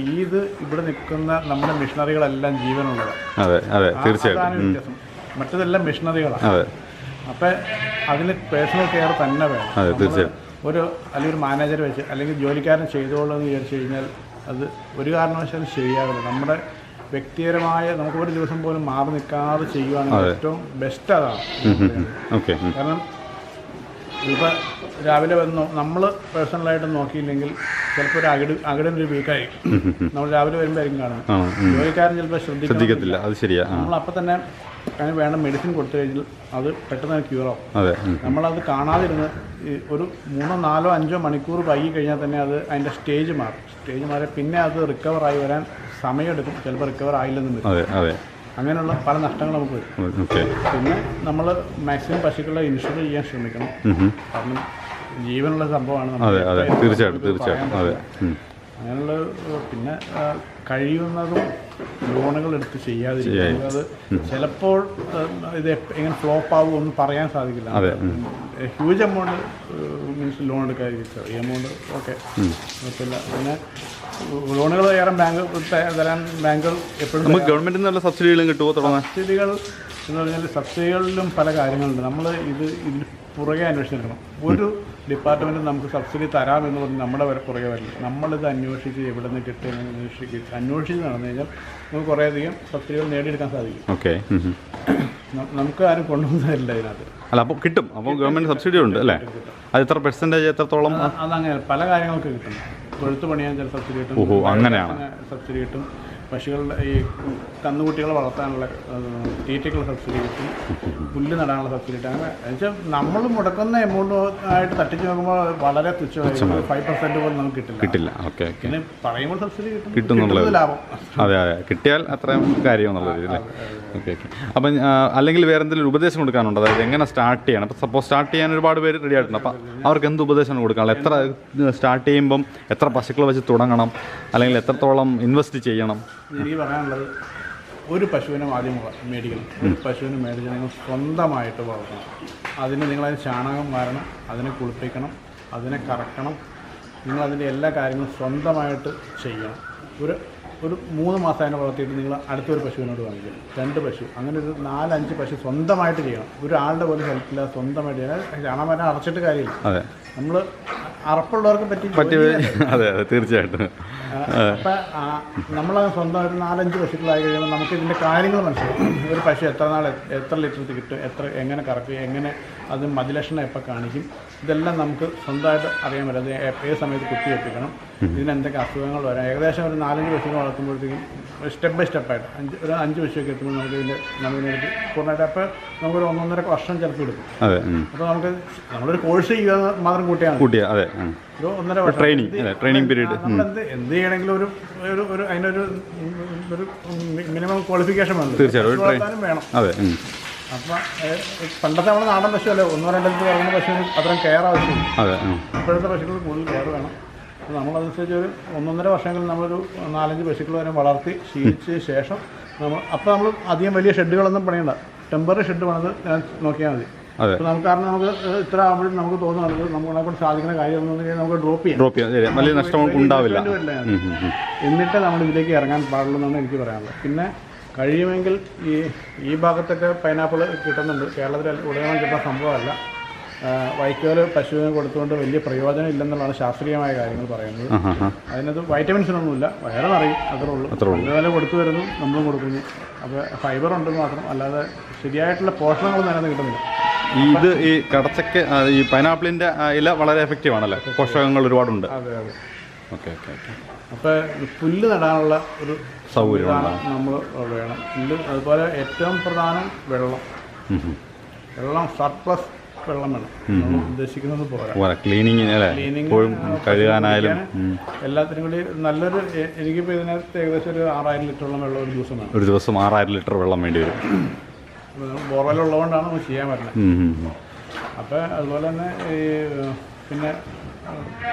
ഇവിടെ നിൽക്കുന്ന നമ്മുടെ മെഷീനറികളെല്ലാം ജീവനുള്ളതാണ്. അതാണ് വ്യത്യാസം. മറ്റതെല്ലാം മെഷീനറികളാണ്. അപ്പം അതിന് പേഴ്സണൽ കെയർ തന്നെ വേണം. അല്ലെങ്കിൽ ഒരു മാനേജർ വെച്ച് അല്ലെങ്കിൽ ജോലിക്കാരൻ ചെയ്തോളൂ എന്ന് വിചാരിച്ചു കഴിഞ്ഞാൽ അത് ഒരു കാരണവശാലും ശരിയാവില്ല. നമ്മുടെ വ്യക്തിപരമായ നമുക്ക് ഒരു ദിവസം പോലും മാറി നിൽക്കാതെ ചെയ്യുവാണെങ്കിൽ ഏറ്റവും ബെസ്റ്റ് അതാണ്. കാരണം ഇപ്പോൾ രാവിലെ വന്നു നമ്മൾ പേഴ്സണലായിട്ട് നോക്കിയില്ലെങ്കിൽ ചിലപ്പോൾ ഒരു അകിടൊരു വീക്കായിരിക്കും. നമ്മൾ രാവിലെ വരുമ്പോഴായിരിക്കും കാണുന്നത്. ജോലിക്കാരൻ ചിലപ്പോൾ ശ്രദ്ധിക്കത്തില്ല. അത് ശരിയാണ്. നമ്മളപ്പോൾ തന്നെ അതിന് വേണ്ട മെഡിസിൻ കൊടുത്തു കഴിഞ്ഞാൽ അത് പെട്ടെന്ന് ക്യൂറാവും. നമ്മളത് കാണാതിരുന്ന് ഒരു 3, 4, 5 മണിക്കൂർ വൈകി കഴിഞ്ഞാൽ തന്നെ അത് അതിൻ്റെ സ്റ്റേജ് മാറി പിന്നെ അത് റിക്കവറായി വരാൻ സമയമെടുക്കും. ചിലപ്പോൾ റിക്കവർ ആയില്ലെന്നും വരും. അങ്ങനെയുള്ള പല നഷ്ടങ്ങൾ നമുക്ക് വരും. പിന്നെ നമ്മൾ മാക്സിമം പശുക്കളെ ഇൻഷുർ ചെയ്യാൻ ശ്രമിക്കണം. കാരണം ജീവനുള്ള സംഭവമാണ്. തീർച്ചയായിട്ടും. അങ്ങനെയുള്ള പിന്നെ കഴിയുന്നതും ലോണുകൾ എടുത്ത് ചെയ്യാതിരിക്കും. അത് ചിലപ്പോൾ ഇത് എങ്ങനെ ഫ്ലോപ്പ് ആകും ഒന്നും പറയാൻ സാധിക്കില്ല. ഹ്യൂജ് എമൗണ്ട് മീൻസ് ലോൺ എടുക്കാതിരിക്കും. ഈ എമൗണ്ട് ഓക്കെ കുഴപ്പമില്ല. പിന്നെ ലോണുകൾ തരാൻ ബാങ്കുകൾ എപ്പോഴും നമുക്ക് ഗവൺമെന്റിൽ നിന്നുള്ള സബ്സിഡികളും കിട്ടുമോ? സബ്സിഡികൾ എന്ന് പറഞ്ഞാൽ സബ്സിഡികളിലും പല കാര്യങ്ങളുണ്ട്. നമ്മൾ ഇതിൽ പുറകെ അന്വേഷിച്ചിരിക്കണം. ഒരു ഡിപ്പാർട്ട്മെൻറ്റും നമുക്ക് സബ്സിഡി തരാമെന്ന് പറഞ്ഞ് നമ്മുടെ പുറകെ വരില്ല. നമ്മളിത് അന്വേഷിച്ച് എവിടെ നിന്ന് കിട്ടുമെന്ന് അന്വേഷിച്ച് നടന്നു കഴിഞ്ഞാൽ നമുക്ക് കുറേയധികം സബ്സിഡികൾ നേടിയെടുക്കാൻ സാധിക്കും. നമുക്ക് ആരും കൊണ്ടുവന്നില്ല ഇതിനകത്ത്. അല്ല, അപ്പോൾ കിട്ടും. അപ്പോൾ ഗവൺമെൻറ് സബ്സിഡി ഉണ്ട് അല്ലേ? അത് എത്ര പെർസെൻറ്റേജ്, എത്രത്തോളം? അതങ്ങനെ പല കാര്യങ്ങൾക്ക് കിട്ടും. തൊഴുത്ത് പണിയാൻ ചില സബ്സിഡി കിട്ടും. അങ്ങനെയാണ് സബ്സിഡി കിട്ടും. പശുക്കളുടെ ഈ കന്നുകുട്ടികളെ വളർത്താനുള്ള തീറ്റയ്ക്കുള്ള സബ്സിഡി കിട്ടും. പുല്ല് നടാനുള്ള സബ്സിഡി കിട്ടും. അങ്ങനെ വെച്ചാൽ നമ്മൾ മുടക്കുന്ന എമൗണ്ട് ആയിട്ട് തട്ടിച്ച് നോക്കുമ്പോൾ വളരെ തുച്ഛമായി 5% പോലും നമുക്ക് കിട്ടില്ല. പിന്നെ പറയുമ്പോൾ സബ്സിഡി കിട്ടും, ലാഭം. അതെ, കിട്ടിയാൽ അത്രയും കാര്യം എന്നുള്ള രീതിയിൽ. അപ്പം അല്ലെങ്കിൽ വേറെ എന്തെങ്കിലും ഉപദേശം കൊടുക്കാനുണ്ടോ? അതായത് എങ്ങനെ സ്റ്റാർട്ട് ചെയ്യണം? അപ്പോൾ സപ്പോസ് സ്റ്റാർട്ട് ചെയ്യാൻ ഒരുപാട് പേര് റെഡി ആയിട്ടുണ്ട്. അപ്പം അവർക്ക് എന്ത് ഉപദേശമാണ് കൊടുക്കാനുള്ളത്? എത്ര സ്റ്റാർട്ട് ചെയ്യുമ്പം എത്ര പശുക്കൾ വെച്ച് തുടങ്ങണം, അല്ലെങ്കിൽ എത്രത്തോളം ഇൻവെസ്റ്റ് ചെയ്യണം? എനിക്ക് പറയാനുള്ളത്, ഒരു പശുവിനെ ആദ്യം മേടിക്കണം. ഒരു പശുവിനെ മേടിച്ച് നിങ്ങൾ സ്വന്തമായിട്ട് വളർത്തണം. നിങ്ങളതിന് ചാണകം വാരണം, അതിനെ കുളിപ്പിക്കണം, അതിനെ കറക്കണം. നിങ്ങളതിൻ്റെ എല്ലാ കാര്യങ്ങളും സ്വന്തമായിട്ട് ചെയ്യണം. ഒരു 3 മാസം അതിനെ വളർത്തിയിട്ട് നിങ്ങൾ അടുത്തൊരു പശുവിനോട് വാങ്ങിക്കണം. 2 പശു, അങ്ങനെ ഒരു 4-5 പശു സ്വന്തമായിട്ട് ചെയ്യണം. ഒരാളുടെ പോലും ഹെൽപ്പില്ല, സ്വന്തമായിട്ട് ചെയ്യണം. ചാണകം വരാൻ അറച്ചിട്ട് കാര്യമില്ല. നമ്മൾ അറപ്പുള്ളവർക്ക് പറ്റി. അതെ, തീർച്ചയായിട്ടും. അപ്പം നമ്മളത് സ്വന്തമായിട്ട് 4-5 പശുക്കളായി കഴിയുമ്പോൾ നമുക്ക് ഇതിൻ്റെ കാര്യങ്ങൾ മനസ്സിലാക്കും. ഒരു പശു എത്ര ലിറ്റർ കിട്ടും, എങ്ങനെ കറക്കും, എങ്ങനെ അത് മതിലക്ഷണം എപ്പോൾ കാണിക്കും, ഇതെല്ലാം നമുക്ക് സ്വന്തമായിട്ട് അറിയാൻ പറ്റും. അത് ഏത് സമയത്ത് കുത്തിവെപ്പിക്കണം, ഇതിനെന്തൊക്കെ അസുഖങ്ങൾ വരാം. ഏകദേശം ഒരു 4-5 പശുക്കൾ വളർത്തുമ്പോഴത്തേക്കും സ്റ്റെപ്പ് ബൈ സ്റ്റെപ്പായിട്ട് 5 പശുവൊക്കെ എത്തുമ്പോൾ നമുക്കിതിൻ്റെ പൂർണ്ണമായിട്ട് അപ്പോൾ നമുക്കൊരു 1.5 വർഷം ചിലപ്പോൾ എടുക്കും. അപ്പോൾ നമ്മളൊരു കോഴ്സ് ചെയ്യുക മാത്രം കൂട്ടിയാൽ ഒരു 1.5 വർഷം ട്രെയിനിങ് പീരീഡ്. എന്ത് ചെയ്യണമെങ്കിലും അതിനൊരു മിനിമം ക്വാളിഫിക്കേഷൻ വേണം. തീർച്ചയായിട്ടും വേണം. അപ്പം പണ്ടത്തെ നമ്മുടെ നാടൻ പശു അല്ലേ, 1-2 പറയുന്ന പശുവിന് അത്രയും കെയർ ആവശ്യമില്ല. ഇപ്പോഴത്തെ പശുക്കൾ കൂടുതൽ കെയർ വേണം. അപ്പോൾ നമ്മളതനുസരിച്ച് ഒരു 1.5 വർഷമെങ്കിലും നമ്മളൊരു 4-5 പശുക്കൾ വരെ വളർത്തി ശീലിച്ച ശേഷം അപ്പോൾ നമ്മൾ അധികം വലിയ ഷെഡുകളൊന്നും പണിയണ്ട. ടെമ്പററി ഷെഡ് പണിത് നോക്കിയാൽ മതി. അപ്പോൾ കാരണം നമുക്ക് ഇത്ര ആകുമ്പോഴും നമുക്ക് തോന്നുന്നത് നമ്മളെ കൊണ്ട് സാധിക്കുന്ന കാര്യമൊന്നും നമുക്ക് ഡ്രോപ്പ് ചെയ്യാം. വലിയ നഷ്ടം ഉണ്ടാവില്ല. എന്നിട്ട് നമ്മൾ ഇതിലേക്ക് ഇറങ്ങാൻ പാടുള്ളൂ എന്നാണ് എനിക്ക് പറയാനുള്ളത്. പിന്നെ കഴിയുമെങ്കിൽ ഈ ഭാഗത്തൊക്കെ പൈനാപ്പിൾ കിട്ടുന്നുണ്ട്. കേരളത്തിൽ ഉടനീളം കിട്ടുന്ന സംഭവമല്ല. വൈക്കോല് പശുവിന് കൊടുത്തുകൊണ്ട് വലിയ പ്രയോജനം ഇല്ലെന്നുള്ളതാണ് ശാസ്ത്രീയമായ കാര്യങ്ങൾ പറയുന്നത്. അതിനകത്ത് വൈറ്റമിൻസിനൊന്നുമില്ല, വയറ് നിറയും, അത്രേ ഉള്ളൂ. അതുപോലെ കൊടുത്തു വരുന്നു, നമ്മളും കൊടുക്കുന്നു. അപ്പോൾ ഫൈബർ ഉണ്ടെന്ന് മാത്രം, അല്ലാതെ ശരിയായിട്ടുള്ള പോഷണങ്ങളൊന്നും അതിനകത്ത് കിട്ടുന്നില്ല. ഈ കടച്ചക്ക ഈ പൈനാപ്പിളിൻ്റെ ഇല വളരെ എഫക്റ്റീവ് ആണല്ലേ, പോഷകങ്ങൾ ഒരുപാടുണ്ട്. അതെ. ഓക്കെ. അപ്പോൾ പുല്ല് നടാനുള്ള ഒരു സൗകര്യമാണ് നമ്മൾ വേണം. പുല്ല്, അതുപോലെ ഏറ്റവും പ്രധാനം വെള്ളം സർപ്ലസ് വെള്ളം വേണം. നമ്മൾ ഉദ്ദേശിക്കുന്നത് പോരാ. ക്ലീനിങ് കഴുകാനായാലും എല്ലാത്തിനും കൂടി നല്ലൊരു, എനിക്കിപ്പോൾ ഇതിനകത്ത് ഏകദേശം ഒരു 6000 ലിറ്ററോളം വെള്ളം ഒരു ദിവസം വേണം. ഒരു ദിവസം 6000 ലിറ്റർ വെള്ളം വേണ്ടി വരും. ബോർവെല്ലുള്ളതുകൊണ്ടാണ് നമുക്ക് ചെയ്യാൻ പറ്റുന്നത്. അപ്പോൾ അതുപോലെ തന്നെ പിന്നെ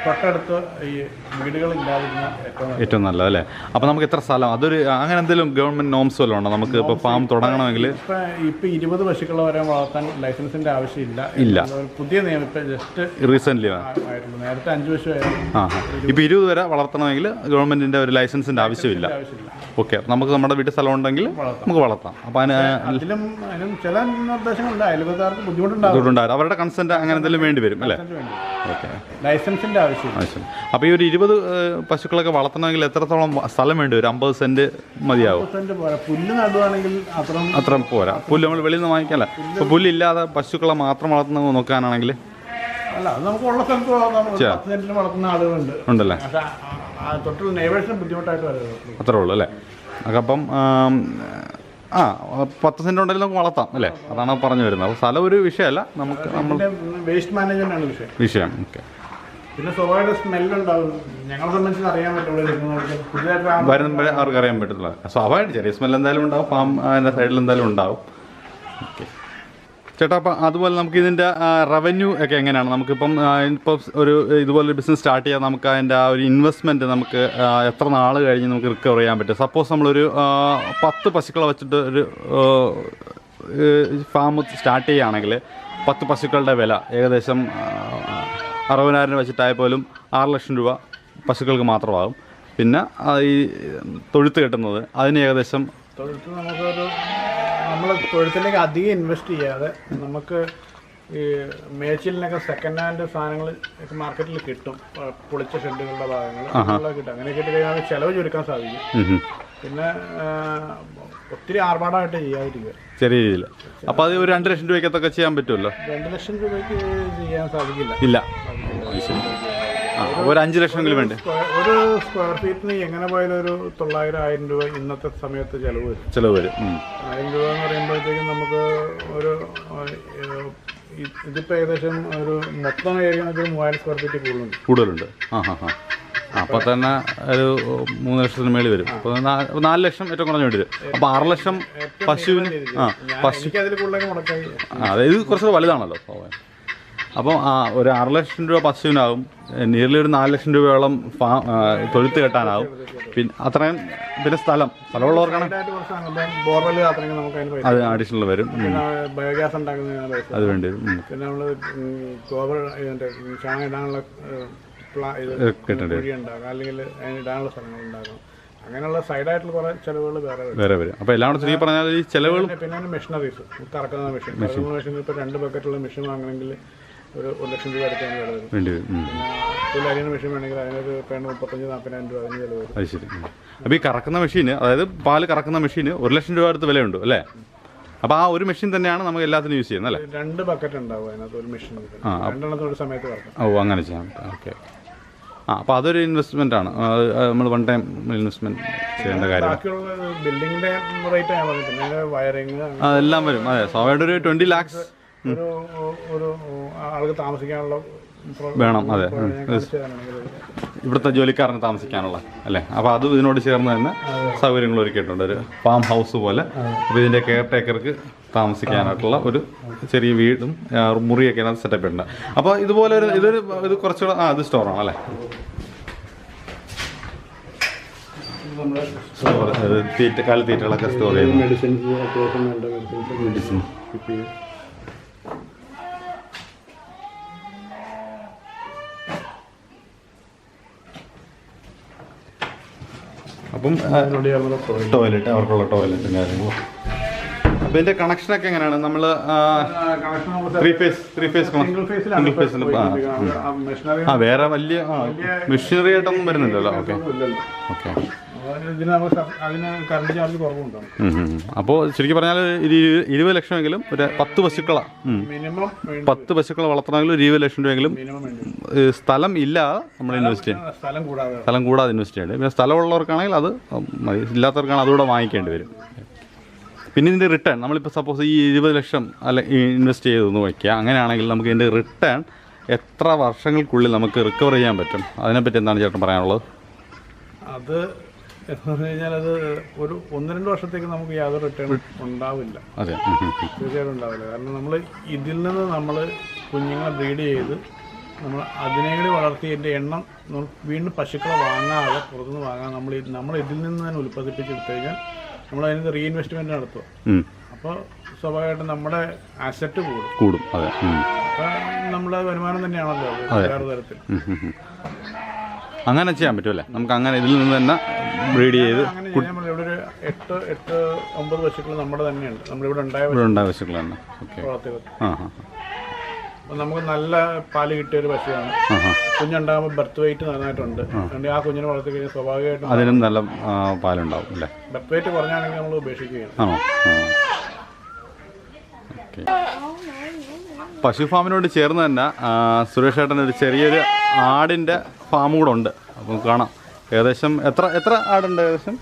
തൊട്ടടുത്ത് ഈ വീടുകളില്ലാതിരുന്ന ഏറ്റവും നല്ലത് അല്ലേ? അപ്പോൾ നമുക്ക് എത്ര സ്ഥലം, അതൊരു അങ്ങനെ എന്തെങ്കിലും ഗവൺമെൻറ് നോംസ് വല്ലതും ഉണ്ടോ? നമുക്ക് ഇപ്പോൾ ഫാം തുടങ്ങണമെങ്കിൽ ഇപ്പം 20 പശുക്കളെ വരെ വളർത്താൻ ലൈസൻസിൻ്റെ ആവശ്യമില്ല. പുതിയ നിയമം ഇപ്പം ജസ്റ്റ് റീസെൻ്റ്ലി ആയിട്ടുള്ളൂ. നേരത്തെ 5 പശുവായിരുന്നു. ഇപ്പോൾ 20 വരെ വളർത്തണമെങ്കിൽ ഗവൺമെൻറ്റിൻ്റെ ഒരു ലൈസൻസിൻ്റെ ആവശ്യമില്ല. ഓക്കെ, നമുക്ക് നമ്മുടെ വീട്ടിൽ സ്ഥലം ഉണ്ടെങ്കിൽ നമുക്ക് വളർത്താം. അപ്പോൾ അതിലും ചില നിർദ്ദേശങ്ങളുണ്ട്. അയൽവക്കാർക്ക് ബുദ്ധിമുട്ടുണ്ടാകും. അവരുടെ കൺസെൻറ്റ് അങ്ങനെ എന്തെങ്കിലും വേണ്ടി വരും അല്ലേ? ഓക്കെ, ലൈസൻസിൻ്റെ ആവശ്യം. അപ്പോൾ ഈ ഒരു 20 പശുക്കളൊക്കെ വളർത്തണമെങ്കിൽ എത്രത്തോളം സ്ഥലം വേണ്ടി വരും? 50 സെൻറ്റ് മതിയാവും? പുല്ല് നടുവാണെങ്കിൽ അത്ര പോരാ. പുല്ല് നമ്മൾ വെളിയിൽ നിന്ന് വാങ്ങിക്കാമല്ലോ. ഇപ്പോൾ പുല്ലില്ലാതെ പശുക്കളെ മാത്രം വളർത്തുന്നത് നോക്കാനാണെങ്കിൽ അല്ല, അത് നമുക്ക് ഉള്ള സ്ഥലത്ത് വളർത്തുന്ന ആളുകളുണ്ട് ഉണ്ടല്ലേ? തൊട്ടുള്ള നെയ്ബേഴ്സിന് ബുദ്ധിമുട്ടായിട്ട് വരുന്നത് അത്രേ ഉള്ളൂ അല്ലേ? അപ്പം 10 സെൻറ്റ് ഉണ്ടെങ്കിൽ നമുക്ക് വളർത്താം അല്ലേ? അതാണ് പറഞ്ഞു വരുന്നത്. അപ്പോൾ സ്ഥലം ഒരു വിഷയമല്ല, നമുക്ക് നമ്മൾ വേസ്റ്റ് മാനേജ്മെൻ്റ് ആണ് വിഷയം. ഓക്കെ, പിന്നെ സ്വാഭാവിക സ്മെല്ലുണ്ടാവും. ഞങ്ങളെ സംബന്ധിച്ച് അറിയാൻ പറ്റുള്ളൂ. വരുമ്പോഴേ അവർക്ക് അറിയാൻ പറ്റില്ല. സ്വാഭാവികമായിട്ട് ചെറിയ സ്മെൽ എന്തായാലും ഉണ്ടാവും. ഫാം അതിൻ്റെ സൈഡിൽ എന്തായാലും ഉണ്ടാവും. ഓക്കെ ചേട്ടാ, അപ്പം അതുപോലെ നമുക്ക് ഇതിൻ്റെ റവന്യൂ ഒക്കെ എങ്ങനെയാണ്? നമുക്കിപ്പം ഇപ്പോൾ ഒരു ഇതുപോലെ ബിസിനസ് സ്റ്റാർട്ട് ചെയ്യാൻ നമുക്ക് അതിൻ്റെ ആ ഒരു ഇൻവെസ്റ്റ്മെൻറ്റ് നമുക്ക് എത്ര നാൾ കഴിഞ്ഞ് നമുക്ക് റിക്കവർ ചെയ്യാൻ പറ്റും? സപ്പോസ് നമ്മളൊരു 10 പശുക്കളെ വെച്ചിട്ട് ഒരു ഫാം സ്റ്റാർട്ട് ചെയ്യുകയാണെങ്കിൽ 10 പശുക്കളുടെ വില ഏകദേശം 60,000 വെച്ചിട്ടായ പോലും 6 ലക്ഷം രൂപ പശുക്കൾക്ക് മാത്രമാകും. പിന്നെ ഈ തൊഴുത്ത് കെട്ടുന്നത് അതിന് ഏകദേശം നമ്മൾ തൊഴുത്തിലേക്ക് അധികം ഇൻവെസ്റ്റ് ചെയ്യാതെ നമുക്ക് ഈ മേച്ചിലിനൊക്കെ സെക്കൻഡ് ഹാൻഡ് സാധനങ്ങൾ മാർക്കറ്റിൽ കിട്ടും. പൊളിച്ച ഷെഡുകളുടെ ഭാഗങ്ങൾ കിട്ടും. അങ്ങനെ കിട്ടിക്കഴിഞ്ഞാൽ ചിലവ് ചുരുക്കാൻ സാധിക്കും. പിന്നെ ഒത്തിരി ആർഭാടമായിട്ട് ചെയ്യാതിരിക്കുക ചെറിയ രീതിയിൽ. അപ്പോൾ അത് ഒരു 2 ലക്ഷം രൂപയ്ക്കത്തൊക്കെ ചെയ്യാൻ പറ്റുമല്ലോ? 2 ലക്ഷം രൂപയ്ക്ക് ചെയ്യാൻ സാധിക്കില്ല. ഇല്ല, ഒരു 5 ലക്ഷമെങ്കിലും വേണ്ടേ? ഒരു സ്ക്വയർ ഫീറ്റിന് എങ്ങനെ പോയാലും ഒരു 900-1000 രൂപ ഇന്നത്തെ സമയത്ത് ചിലവ് വരും. 1000 രൂപ എന്ന് പറയുമ്പോഴത്തേക്കും നമുക്ക് ഒരു ഇതിപ്പോൾ ഏകദേശം ഒരു മൊത്തം ഏരിയ 3000 സ്ക്വയർ ഫീറ്റ് കൂടുതലുണ്ട്. അപ്പോൾ തന്നെ ഒരു 3 ലക്ഷത്തിന് മേളിൽ വരും. അപ്പോൾ 4 ലക്ഷം ഏറ്റവും കുറഞ്ഞ വേണ്ടി വരും. അപ്പോൾ 6 ലക്ഷം പശുവിന് അതിൽ കൂടുതലൊക്കെ മുടക്കായി. അതായത് കുറച്ചുകൂടെ വലുതാണല്ലോ. അപ്പോൾ ഒരു 6 ലക്ഷം രൂപ പശുവിനാവും. നിയർലി ഒരു 4 ലക്ഷം രൂപയോളം തൊഴുത്ത് കെട്ടാനാവും. പിന്നെ അത്രയും. പിന്നെ സ്ഥലമുള്ളവർക്കാണ് അത് അഡീഷണൽ വരും. ബയോഗ്യാസ് ഉണ്ടാക്കുന്നതിന് അത് വേണ്ടി വരും. പിന്നെ നമ്മൾ ഗോബർ ചാണകം ഇടാനുള്ള ഉണ്ടാകും, അല്ലെങ്കിൽ അതിന് ഇടാനുള്ള സ്ഥലങ്ങൾ ഉണ്ടാകും. അങ്ങനെയുള്ള സൈഡായിട്ടുള്ള കുറേ ചിലവുകൾ വേറെ വരും. അപ്പോൾ എല്ലാം കൂടെ ചുരുക്കി പറഞ്ഞാൽ ഈ ചിലവുകൾ. പിന്നെ മെഷീനറീസ്, കറക്കുന്ന മെഷീൻ ഇപ്പോൾ 2 ബക്കറ്റുള്ള മെഷീൻ വാങ്ങണമെങ്കിൽ ഒരു 1 ലക്ഷം രൂപ അടുത്താണ് വേണ്ടി വരും. പിന്നെ അരിയുന്ന മെഷീൻ വേണമെങ്കിൽ അതിനൊരു 35,000-40,000 രൂപ അതിന് ചിലവ് വരും. അത് ശരി. അപ്പോൾ ഈ കറക്കുന്ന മെഷീന്, അതായത് പാല് കറക്കുന്ന മെഷീന് 1 ലക്ഷം രൂപ അടുത്ത് വിലയുണ്ട് അല്ലേ? അപ്പോൾ ആ ഒരു മെഷീൻ തന്നെയാണ് നമുക്ക് എല്ലാത്തിനും യൂസ് ചെയ്യുന്നത് അല്ലേ? 2 ബക്കറ്റ് ഉണ്ടാവും അതിനകത്ത് ഒരു മെഷീൻ. 2 ഒരു സമയത്ത് കറക്കാം. അങ്ങനെ ചെയ്യാം. ഓക്കെ. അപ്പോൾ അതൊരു ഇൻവെസ്റ്റ്മെൻ്റ് ആണ്. നമ്മൾ വൺ ടൈം ഇൻവെസ്റ്റ്മെൻറ്റ് ചെയ്യേണ്ട കാര്യം. ബാക്കിയുള്ള ബിൽഡിങ്ങിൻ്റെ റേറ്റ് ഞാൻ പറഞ്ഞു. പിന്നെ വയറിങ് അതെല്ലാം വരും. അതെ, സ്വാഭാവികമായിട്ട് ഒരു 20 lakhs ഒരു ആൾക്ക് താമസിക്കാനുള്ള വേണം. അതെ, ഇവിടുത്തെ ജോലിക്കാരന് താമസിക്കാനുള്ള അല്ലേ? അപ്പോൾ അത് ഇതിനോട് ചേർന്ന് തന്നെ സൗകര്യങ്ങൾ ഒരുക്കിയിട്ടുണ്ട്. ഒരു ഫാം ഹൗസ് പോലെ. അപ്പോൾ ഇതിൻ്റെ കെയർ ടേക്കർക്ക് താമസിക്കാനായിട്ടുള്ള ഒരു ചെറിയ വീടും മുറിയൊക്കെ അതിനകത്ത് സെറ്റപ്പ് ഉണ്ട്. അപ്പോൾ ഇതുപോലെ ഇത് കുറച്ചുകൂടെ ഇത് സ്റ്റോറാണ് അല്ലേ? കാലിത്തീറ്റകളൊക്കെ സ്റ്റോർ ചെയ്യുന്നു. മെഡിസിൻ. അപ്പം ടോയ്ലറ്റ്, അവർക്കുള്ള ടോയ്ലറ്റും കാര്യങ്ങളും. അപ്പോൾ ഇതിൻ്റെ കണക്ഷനൊക്കെ എങ്ങനെയാണ്? നമ്മൾ 3 ഫേസ് സിംഗിൾ ഫേസിൽ വേറെ വലിയ മെഷീനറി ആയിട്ടൊന്നും വരുന്നില്ലല്ലോ? Okay okay. അപ്പോൾ ശരിക്കും പറഞ്ഞാൽ 20 ലക്ഷമെങ്കിലും ഒരു 10 പശുക്കളെ വളർത്തണമെങ്കിൽ 20 ലക്ഷം രൂപയെങ്കിലും സ്ഥലം ഇല്ലാതെ നമ്മൾ ഇൻവെസ്റ്റ് ചെയ്യണം. സ്ഥലം കൂടാതെ ഇൻവെസ്റ്റ് ചെയ്യേണ്ടത്. പിന്നെ സ്ഥലമുള്ളവർക്കാണെങ്കിൽ അത് മതി, ഇല്ലാത്തവർക്കാണെങ്കിൽ അതുകൂടെ വാങ്ങിക്കേണ്ടി വരും. പിന്നെ ഇതിൻ്റെ റിട്ടേൺ നമ്മളിപ്പോൾ സപ്പോസ് ഈ 20 ലക്ഷം ഇൻവെസ്റ്റ് ചെയ്തെന്ന് വയ്ക്കുക. അങ്ങനെയാണെങ്കിൽ നമുക്ക് ഇതിൻ്റെ റിട്ടേൺ എത്ര വർഷങ്ങൾക്കുള്ളിൽ നമുക്ക് റിക്കവർ ചെയ്യാൻ പറ്റും? അതിനെപ്പറ്റി എന്താണ് ചേട്ടൻ പറയാനുള്ളത്? അത് എന്ന് പറഞ്ഞു കഴിഞ്ഞാൽ അത് ഒരു 1-2 വർഷത്തേക്ക് നമുക്ക് യാതൊരു റിട്ടേൺ ഉണ്ടാവില്ല. അതെ, തീർച്ചയായിട്ടും ഉണ്ടാവില്ല. കാരണം നമ്മൾ ഇതിൽ നിന്ന് നമ്മൾ കുഞ്ഞുങ്ങളെ ബ്രീഡ് ചെയ്ത് നമ്മൾ അതിനേകൂടി വളർത്തിയതിൻ്റെ എണ്ണം വീണ്ടും പശുക്കളെ വാങ്ങാതെ പുറത്തുനിന്ന് വാങ്ങാൻ നമ്മൾ ഇതിൽ നിന്ന് തന്നെ ഉൽപ്പാദിപ്പിച്ചെടുത്തു കഴിഞ്ഞാൽ നമ്മൾ അതിന് റീഇൻവെസ്റ്റ്മെൻറ്റ് നടത്തുക. അപ്പോൾ സ്വാഭാവികമായിട്ടും നമ്മുടെ അസറ്റ് കൂടും. അപ്പോൾ നമ്മുടെ വരുമാനം തന്നെയാണല്ലോ വേറെ തരത്തിൽ. അങ്ങനെ ചെയ്യാൻ പറ്റുമല്ലേ? നമുക്ക് അങ്ങനെ ഇതിൽ നിന്ന് തന്നെ ബ്രീഡ് ചെയ്ത് നമ്മളിവിടെ ഒരു 8-9 പശുക്കൾ നമ്മുടെ തന്നെയുണ്ട്. നമ്മളിവിടെ ഉണ്ടായ പശുക്കൾ തന്നെ. അപ്പോൾ നമുക്ക് നല്ല പാല് കിട്ടിയൊരു പശുവാണ്. കുഞ്ഞുണ്ടാകുമ്പോൾ ബർത്ത് വെയിറ്റ് നന്നായിട്ടുണ്ട്. അതുകൊണ്ട് ആ കുഞ്ഞിനെ വളർത്തി കഴിഞ്ഞാൽ സ്വാഭാവികമായിട്ടും അതിനും നല്ല പാലുണ്ടാവും അല്ലേ? ബർത്ത് വെയിറ്റ് കുറഞ്ഞാണെങ്കിൽ നമ്മൾ ഉപേക്ഷിക്കുകയാണ്. പശു ഫാമിനോട് ചേർന്ന് തന്നെ സുരേഷ് ചേട്ടന് ഒരു ചെറിയൊരു ആടിൻ്റെ ഫാം കൂടെ ഉണ്ട്. അപ്പം കാണാം ഏകദേശം എത്ര ആടുണ്ട്? ഏകദേശം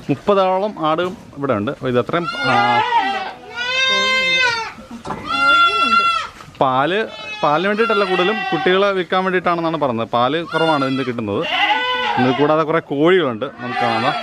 30ഓളം ആടും ഇവിടെ ഉണ്ട്. അപ്പോൾ ഇത് അത്രയും പാലിന് വേണ്ടിയിട്ടല്ല, കൂടുതലും കുട്ടികളെ വിൽക്കാൻ വേണ്ടിയിട്ടാണെന്നാണ് പറഞ്ഞത്. പാല് കുറവാണ് ഇതിന് കിട്ടുന്നത്. ഇത് കൂടാതെ കുറേ കോഴികളുണ്ട്. നമുക്ക് കാണാം.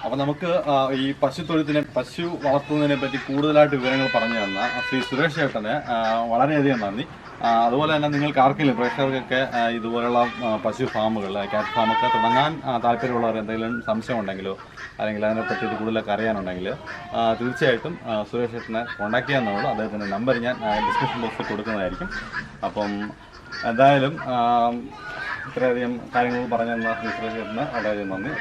അപ്പോൾ നമുക്ക് ഈ പശു വളർത്തുന്നതിനെ പറ്റി കൂടുതലായിട്ട് വിവരങ്ങൾ പറഞ്ഞു തന്ന ശ്രീ സുരേഷ് ചേട്ടന് വളരെയധികം നന്ദി. അതുപോലെ തന്നെ നിങ്ങൾക്ക് ആർക്കെങ്കിലും പ്രേക്ഷകർക്കൊക്കെ ഇതുപോലുള്ള പശു ഫാമുകൾ, ക്യാറ്റ് ഫാമൊക്കെ തുടങ്ങാൻ താല്പര്യമുള്ളവർ എന്തെങ്കിലും സംശയം ഉണ്ടെങ്കിലോ അല്ലെങ്കിൽ അതിനെ പറ്റിയിട്ട് കൂടുതലൊക്കെ അറിയാനുണ്ടെങ്കിൽ തീർച്ചയായിട്ടും സുരേഷ് ചേട്ടനെ കോൺടാക്ട് ചെയ്യാവുന്നതുള്ളൂ. അദ്ദേഹത്തിൻ്റെ നമ്പർ ഞാൻ ഡിസ്ക്രിപ്ഷൻ ബോക്സിൽ കൊടുക്കുന്നതായിരിക്കും. അപ്പം എന്തായാലും ഇത്രയധികം കാര്യങ്ങൾ പറഞ്ഞു തന്ന സുരേഷ് ചേട്ടന് വളരെയധികം നന്ദി.